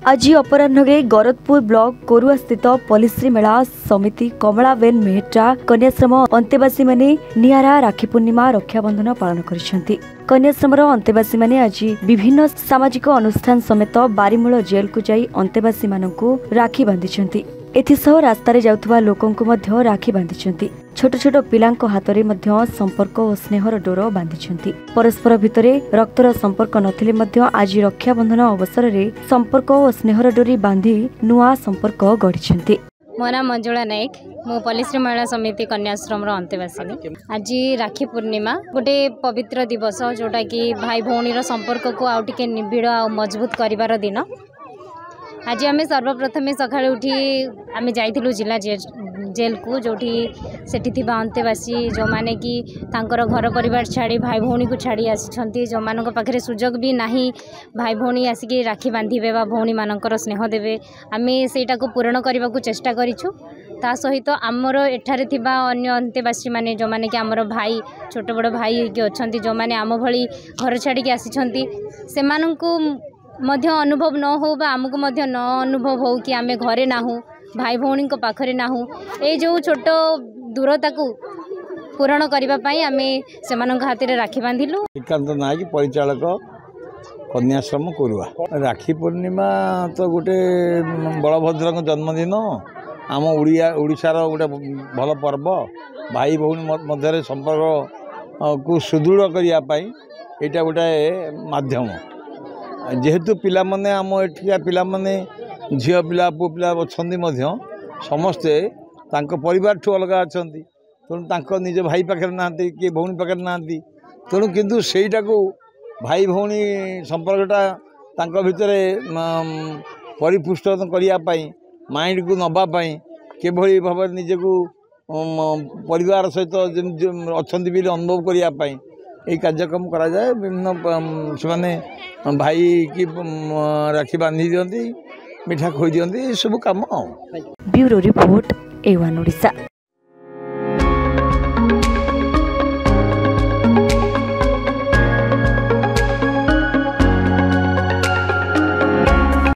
आज अपराह्न गरदपुर ब्लॉक कोरुआ स्थित पलिश्री मेला समिति कमलाबेन मेहट्रा कन्याश्रम अंतेवासी माने नियारा राखी पूर्णिमा रक्षाबंधन पालन करिसेंती। कन्याश्रमर अंतेवासी माने आज विभिन्न सामाजिक अनुष्ठान समेत बारीमूल जेल को जाई अंतेवासी मानकु राखी बांधिसेंती। एथिसह रास्तार जाउथबा लोकंकु मध्य राखी बांधिसेंती। छोट छोट पिलांको हातरे मध्य संपर्क और स्नेहर डोर बांधिसेंती। परस्पर भितरे रक्तर संपर्क नथिले मध्य आज रक्षाबंधन अवसर रे संपर्क और स्नेहर डोरी बांधी नुआ संपर्क गढ़िसेंती। मो नाम मंजुला नायक, मो पलिश्री महिला समिति कन्याश्रम अंतेवासिनी। आज राखी पूर्णिमा गोटे पवित्र दिवस जोटा कि भाई भौणी संपर्क को आउ टिके निबिड़ आ मजबूत करिवार दिन। आज आम सर्वप्रथमे सकाळे उठी आम जाइथिलु जिला जेल को जोठी सेठी थिबा अंतेवासी जो माने कि तांकर घर परिवार छाड़ी भाई भौणी को छाड़ी आसी जो मानक पाखरे सुजोग भी नाही भाई भौणी आसिकी राखी बांधिबे बा भौणी मानकर स्नेह देबे आम सेटा को पूरण करने को चेष्टा करिछु। ता सहित आमर एठारे थिबा अन्य अंतेवासी माने जो माने कि आमर भाई छोट बड़ भाई के अछंती जो माने आम भली घर छाड़ी के आसी से माननकु मध्य अनुभव न हो बा आमको मध्य न अनुभव हो कि आमे घरे नाहू भाई भौणी को पाखरे नाहू ए जो छोट दूरता को पूरण करबा पई आमे सेमानक हाथे राखी बांधिलु। श्रीकांत नायक परिचालक कन्याश्रम कोरुआ। राखी पूर्णिमा तो गोटे बलभद्र जन्मदिन आम ओडिशार गोटे भल पर्व भाई भौणी मध्य संपर्क को सुदृढ़ करने यहाँ गोटे माध्यम जेहेतु पिला माने आम एठिया पिला माने झियो पिला पु पिला अच्छी समस्ते परिवार ठू अलग अच्छा तेणु निज भाई पाखे ना कि भौणी पाखे ना तेणु किंतु सेटा को भाई भौणी संपर्कटा भितर परिपुष्ट करने माइंड को नवापाई किभली भाव निजको परिवार सहित अच्छा अनुभव करने ये कार्यक्रम करा जाए। विभिन्न से भाई की राखी बांधी दियंती मिठा खोई दियंती सब काम। Bureau report A1 Odisha.